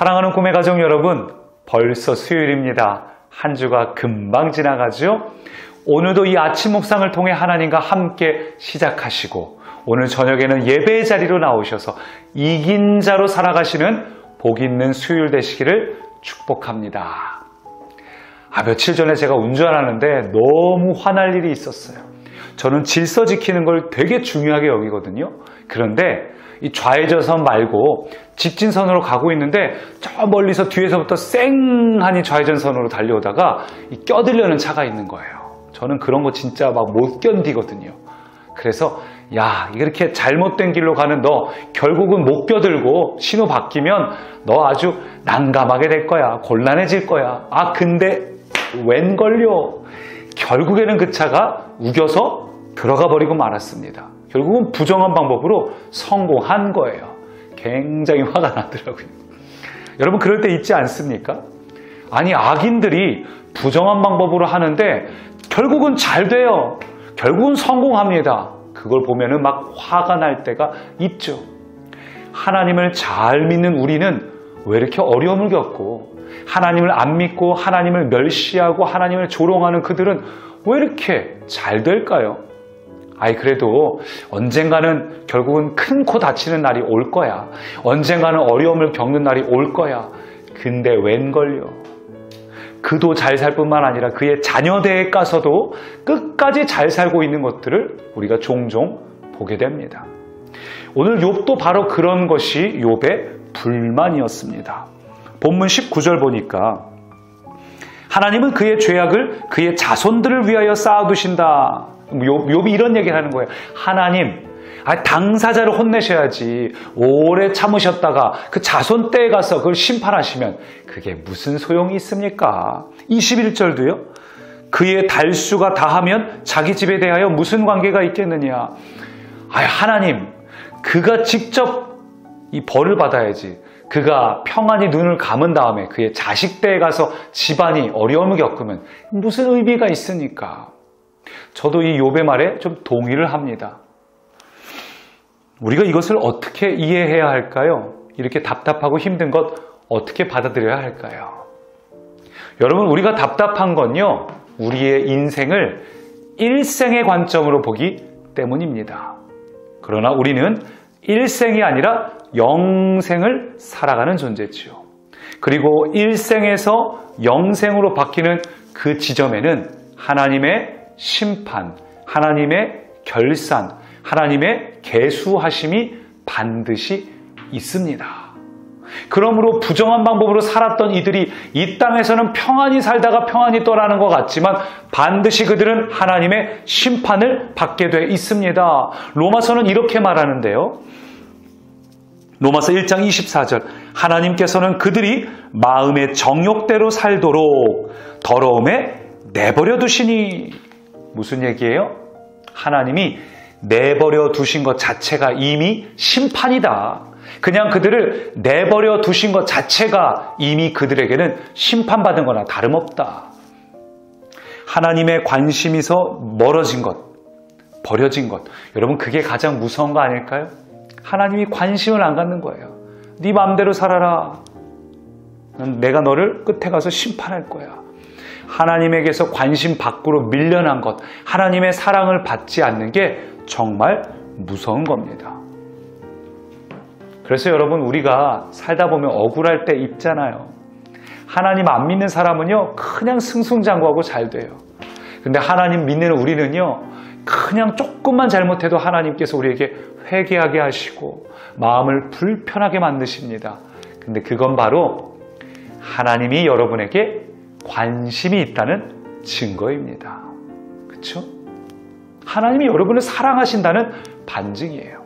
사랑하는 꿈의 가족 여러분, 벌써 수요일입니다. 한 주가 금방 지나가죠? 오늘도 이 아침 묵상을 통해 하나님과 함께 시작하시고 오늘 저녁에는 예배의 자리로 나오셔서 이긴 자로 살아가시는 복 있는 수요일 되시기를 축복합니다. 며칠 전에 제가 운전하는데 너무 화날 일이 있었어요. 저는 질서 지키는 걸 되게 중요하게 여기거든요. 그런데 이 좌회전선 말고 직진선으로 가고 있는데 저 멀리서 뒤에서부터 쌩하니 좌회전선으로 달려오다가 껴들려는 차가 있는 거예요. 저는 그런 거 진짜 막 못 견디거든요. 그래서 이렇게 잘못된 길로 가는 너 결국은 못 껴들고 신호 바뀌면 너 아주 난감하게 될 거야. 곤란해질 거야. 근데 웬걸요? 결국에는 그 차가 우겨서 들어가 버리고 말았습니다. 결국은 부정한 방법으로 성공한 거예요. 굉장히 화가 나더라고요. 여러분 그럴 때 있지 않습니까? 악인들이 부정한 방법으로 하는데 결국은 잘 돼요. 결국은 성공합니다. 그걸 보면은 막 화가 날 때가 있죠. 하나님을 잘 믿는 우리는 왜 이렇게 어려움을 겪고 하나님을 안 믿고 하나님을 멸시하고 하나님을 조롱하는 그들은 왜 이렇게 잘 될까요? 그래도 언젠가는 결국은 큰 코 다치는 날이 올 거야. 언젠가는 어려움을 겪는 날이 올 거야. 근데 웬걸요? 그도 잘 살 뿐만 아니라 그의 자녀대에 가서도 끝까지 잘 살고 있는 것들을 우리가 종종 보게 됩니다. 오늘 욥도 바로 그런 것이 욥의 불만이었습니다. 본문 19절 보니까 하나님은 그의 죄악을 그의 자손들을 위하여 쌓아두신다. 욥이 이런 얘기를 하는 거예요. 하나님, 당사자를 혼내셔야지. 오래 참으셨다가 그 자손 때에 가서 그걸 심판하시면 그게 무슨 소용이 있습니까? 21절도요. 그의 달수가 다하면 자기 집에 대하여 무슨 관계가 있겠느냐. 하나님, 그가 직접 이 벌을 받아야지. 그가 평안히 눈을 감은 다음에 그의 자식 때에 가서 집안이 어려움을 겪으면 무슨 의미가 있습니까? 저도 이 욥의 말에 좀 동의를 합니다. 우리가 이것을 어떻게 이해해야 할까요? 이렇게 답답하고 힘든 것 어떻게 받아들여야 할까요? 여러분, 우리가 답답한 건요, 우리의 인생을 일생의 관점으로 보기 때문입니다. 그러나 우리는 일생이 아니라 영생을 살아가는 존재지요. 그리고 일생에서 영생으로 바뀌는 그 지점에는 하나님의 심판, 하나님의 결산, 하나님의 계수하심이 반드시 있습니다. 그러므로 부정한 방법으로 살았던 이들이 이 땅에서는 평안히 살다가 평안히 떠나는 것 같지만 반드시 그들은 하나님의 심판을 받게 돼 있습니다. 로마서는 이렇게 말하는데요. 로마서 1장 24절 하나님께서는 그들이 마음의 정욕대로 살도록 더러움에 내버려 두시니. 무슨 얘기예요? 하나님이 내버려 두신 것 자체가 이미 심판이다. 그냥 그들을 내버려 두신 것 자체가 이미 그들에게는 심판받은 거나 다름없다. 하나님의 관심에서 멀어진 것, 버려진 것. 여러분 그게 가장 무서운 거 아닐까요? 하나님이 관심을 안 갖는 거예요. 네 마음대로 살아라. 내가 너를 끝에 가서 심판할 거야. 하나님에게서 관심 밖으로 밀려난 것, 하나님의 사랑을 받지 않는 게 정말 무서운 겁니다. 그래서 여러분 우리가 살다 보면 억울할 때 있잖아요. 하나님 안 믿는 사람은요 그냥 승승장구하고 잘 돼요. 근데 하나님 믿는 우리는요 그냥 조금만 잘못해도 하나님께서 우리에게 회개하게 하시고 마음을 불편하게 만드십니다. 근데 그건 바로 하나님이 여러분에게 관심이 있다는 증거입니다. 그렇죠? 하나님이 여러분을 사랑하신다는 반증이에요.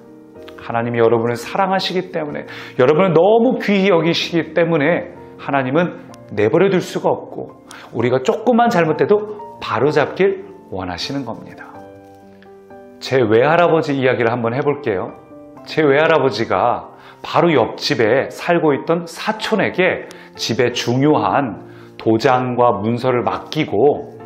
하나님이 여러분을 사랑하시기 때문에, 여러분을 너무 귀히 여기시기 때문에 하나님은 내버려 둘 수가 없고 우리가 조금만 잘못해도 바로잡길 원하시는 겁니다. 제 외할아버지 이야기를 한번 해볼게요. 제 외할아버지가 바로 옆집에 살고 있던 사촌에게 집의 중요한 도장과 문서를 맡기고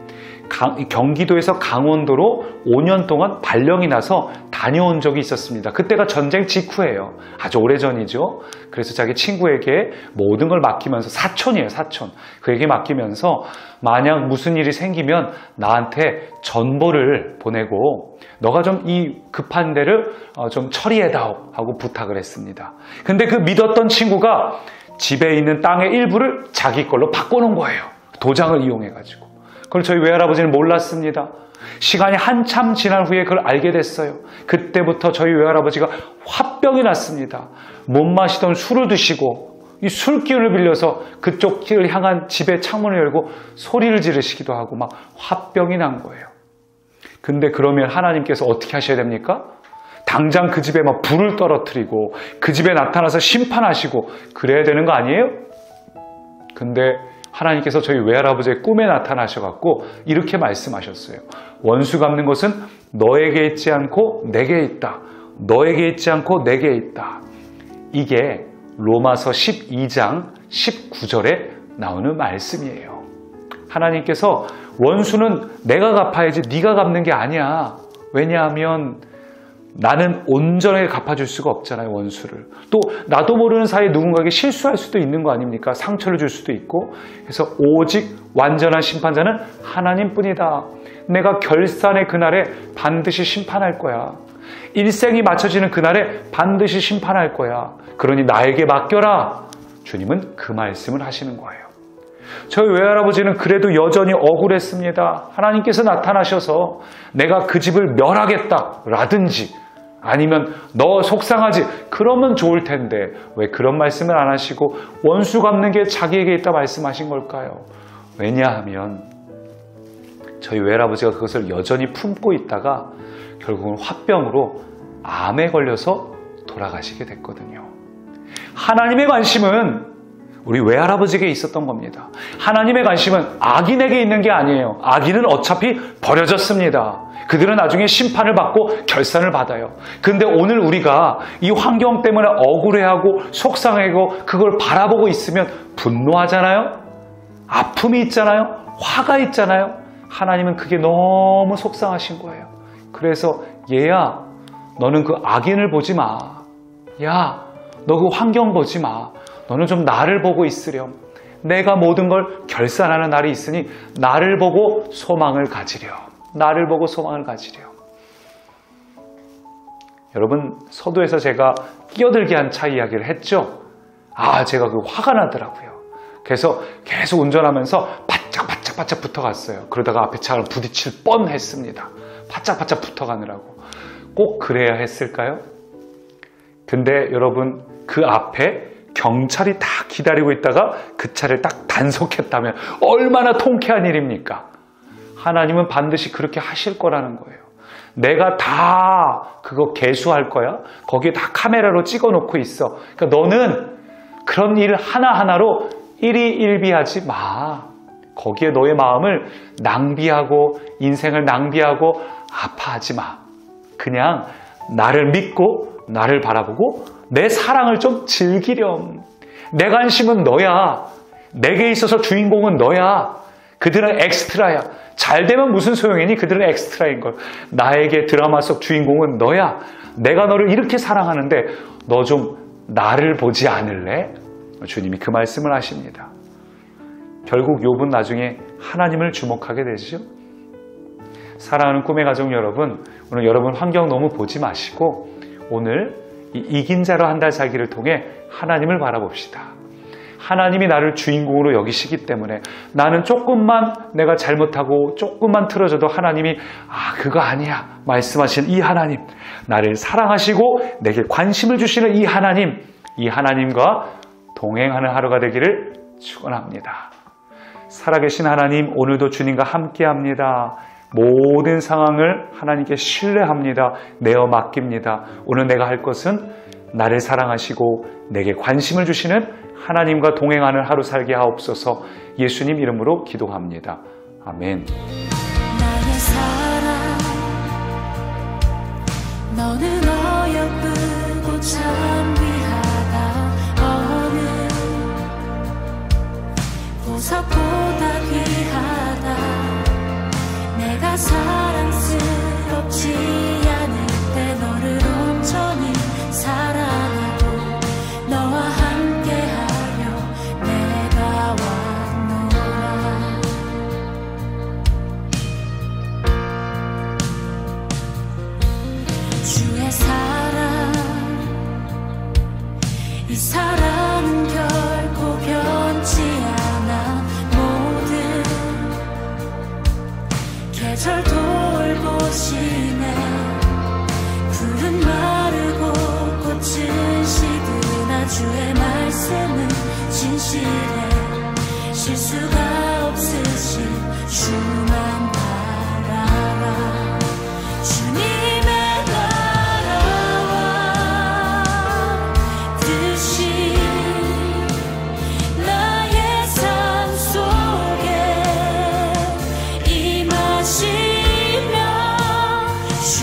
경기도에서 강원도로 5년 동안 발령이 나서 다녀온 적이 있었습니다. 그때가 전쟁 직후예요. 아주 오래전이죠. 그래서 자기 친구에게 모든 걸 맡기면서, 사촌이에요, 사촌. 그에게 맡기면서 만약 무슨 일이 생기면 나한테 전보를 보내고 너가 좀 이 급한 데를 좀 처리해다오 하고 부탁을 했습니다. 근데 그 믿었던 친구가 집에 있는 땅의 일부를 자기 걸로 바꿔놓은 거예요. 도장을 이용해가지고. 그걸 저희 외할아버지는 몰랐습니다. 시간이 한참 지난 후에 그걸 알게 됐어요. 그때부터 저희 외할아버지가 화병이 났습니다. 못 마시던 술을 드시고 이 술 기운을 빌려서 그쪽 길을 향한 집의 창문을 열고 소리를 지르시기도 하고 막 화병이 난 거예요. 근데 그러면 하나님께서 어떻게 하셔야 됩니까? 당장 그 집에 막 불을 떨어뜨리고 그 집에 나타나서 심판하시고 그래야 되는 거 아니에요? 근데 하나님께서 저희 외할아버지의 꿈에 나타나셔갖고 이렇게 말씀하셨어요. 원수 갚는 것은 너에게 있지 않고 내게 있다. 너에게 있지 않고 내게 있다. 이게 로마서 12장 19절에 나오는 말씀이에요. 하나님께서 원수는 내가 갚아야지 네가 갚는 게 아니야. 왜냐하면 나는 온전하게 갚아줄 수가 없잖아요, 원수를. 또 나도 모르는 사이에 누군가에게 실수할 수도 있는 거 아닙니까? 상처를 줄 수도 있고. 그래서 오직 완전한 심판자는 하나님뿐이다. 내가 결산의 그날에 반드시 심판할 거야. 일생이 맞춰지는 그날에 반드시 심판할 거야. 그러니 나에게 맡겨라. 주님은 그 말씀을 하시는 거예요. 저희 외할아버지는 그래도 여전히 억울했습니다. 하나님께서 나타나셔서 내가 그 집을 멸하겠다 라든지 아니면 너 속상하지 그러면 좋을 텐데 왜 그런 말씀을 안 하시고 원수 갚는 게 자기에게 있다 말씀하신 걸까요? 왜냐하면 저희 외할아버지가 그것을 여전히 품고 있다가 결국은 화병으로 암에 걸려서 돌아가시게 됐거든요. 하나님의 관심은 우리 외할아버지에게 있었던 겁니다. 하나님의 관심은 악인에게 있는 게 아니에요. 악인은 어차피 버려졌습니다. 그들은 나중에 심판을 받고 결산을 받아요. 근데 오늘 우리가 이 환경 때문에 억울해하고 속상해하고 그걸 바라보고 있으면 분노하잖아요. 아픔이 있잖아요. 화가 있잖아요. 하나님은 그게 너무 속상하신 거예요. 그래서 얘야, 너는 그 악인을 보지 마. 야, 너 그 환경 보지 마. 너는 좀 나를 보고 있으렴. 내가 모든 걸 결산하는 날이 있으니 나를 보고 소망을 가지렴. 나를 보고 소망을 가지렴. 여러분, 서두에서 제가 끼어들게 한 차 이야기를 했죠? 제가 그 화가 나더라고요. 그래서 계속 운전하면서 바짝바짝 붙어갔어요. 그러다가 앞에 차랑 부딪힐 뻔했습니다. 바짝바짝 붙어가느라고. 꼭 그래야 했을까요? 근데 여러분, 그 앞에 경찰이 다 기다리고 있다가 그 차를 딱 단속했다면 얼마나 통쾌한 일입니까? 하나님은 반드시 그렇게 하실 거라는 거예요. 내가 다 그거 계수할 거야. 거기에 다 카메라로 찍어놓고 있어. 그러니까 너는 그런 일 하나하나로 일희일비하지 마. 거기에 너의 마음을 낭비하고 인생을 낭비하고 아파하지 마. 그냥 나를 믿고 나를 바라보고 내 사랑을 좀 즐기렴. 내 관심은 너야. 내게 있어서 주인공은 너야. 그들은 엑스트라야. 잘 되면 무슨 소용이니? 그들은 엑스트라인 걸. 나에게 드라마 속 주인공은 너야. 내가 너를 이렇게 사랑하는데 너 좀 나를 보지 않을래? 주님이 그 말씀을 하십니다. 결국 욥은 나중에 하나님을 주목하게 되죠. 사랑하는 꿈의 가족 여러분, 오늘 여러분 환경 너무 보지 마시고 오늘 이긴 자로 한 달 살기를 통해 하나님을 바라봅시다. 하나님이 나를 주인공으로 여기시기 때문에 나는 조금만 내가 잘못하고 조금만 틀어져도 하나님이 그거 아니야 말씀하신 이 하나님, 나를 사랑하시고 내게 관심을 주시는 이 하나님과 동행하는 하루가 되기를 축원합니다. 살아계신 하나님, 오늘도 주님과 함께합니다. 모든 상황을 하나님께 신뢰합니다. 내어 맡깁니다. 오늘 내가 할 것은 나를 사랑하시고 내게 관심을 주시는 하나님과 동행하는 하루 살게 하옵소서. 예수님 이름으로 기도합니다. 아멘. 나의 사랑, 너는 어여쁘고 참 귀하다. 어느 보석보다 귀하다. 주의 사랑 이 사랑은 결코 변치 않아 모든 계절 돌보시네 푸른 마르고 꽃은 시드나 주의 말씀은 진실해 실수가 없으신 주만 바라라 주님의 나라와 뜻이 나의 삶 속에 임하시며 주